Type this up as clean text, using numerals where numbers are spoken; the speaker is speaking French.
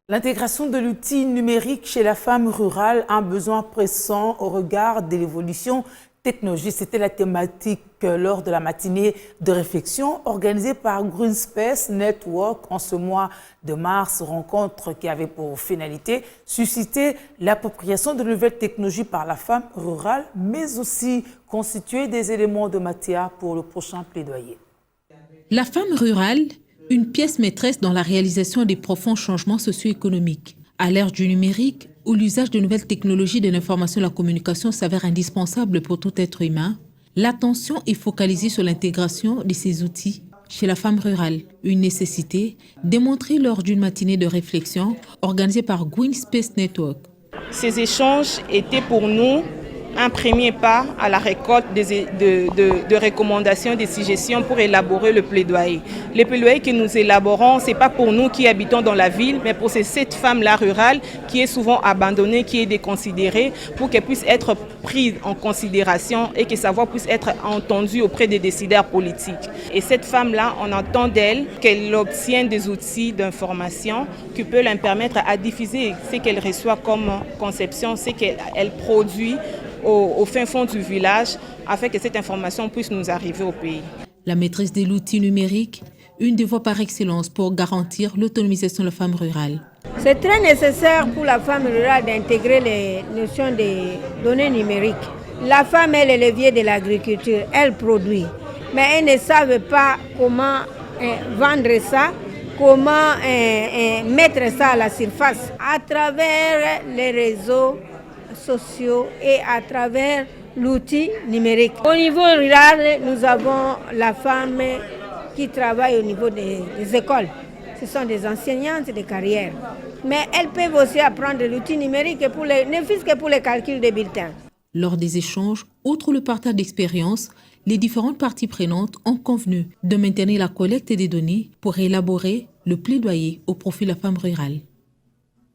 L'intégration de l'outil numérique chez la femme rurale a un besoin pressant au regard de l'évolution technologique. C'était la thématique lors de la matinée de réflexion organisée par Greenspace Network en ce mois de mars, rencontre qui avait pour finalité susciter l'appropriation de nouvelles technologies par la femme rurale, mais aussi constituer des éléments de matière pour le prochain plaidoyer. La femme rurale, une pièce maîtresse dans la réalisation des profonds changements socio-économiques. À l'ère du numérique, où l'usage de nouvelles technologies de l'information et de la communication s'avère indispensable pour tout être humain, l'attention est focalisée sur l'intégration de ces outils chez la femme rurale. Une nécessité démontrée lors d'une matinée de réflexion organisée par Greenspace Network. Ces échanges étaient pour nous un premier pas à la récolte de recommandations et de suggestions pour élaborer le plaidoyer. Les plaidoyers que nous élaborons, ce n'est pas pour nous qui habitons dans la ville, mais pour cette femme-là rurale qui est souvent abandonnée, qui est déconsidérée, pour qu'elle puisse être prise en considération et que sa voix puisse être entendue auprès des décideurs politiques. Et cette femme-là, on entend d'elle qu'elle obtient des outils d'information qui peuvent lui permettre à diffuser ce qu'elle reçoit comme conception, ce qu'elle produit au fin fond du village, afin que cette information puisse nous arriver au pays. La maîtrise de l'outil numérique, une des voies par excellence pour garantir l'autonomisation de la femme rurale. C'est très nécessaire pour la femme rurale d'intégrer les notions de données numériques. La femme est le levier de l'agriculture, elle produit, mais elle ne savent pas comment vendre ça, comment mettre ça à la surface à travers les réseaux sociaux et à travers l'outil numérique. Au niveau rural, nous avons la femme qui travaille au niveau des écoles. Ce sont des enseignantes de carrière. Mais elles peuvent aussi apprendre l'outil numérique, ne fût-ce que pour les calculs des bulletins. Lors des échanges, outre le partage d'expériences, les différentes parties prenantes ont convenu de maintenir la collecte des données pour élaborer le plaidoyer au profit de la femme rurale.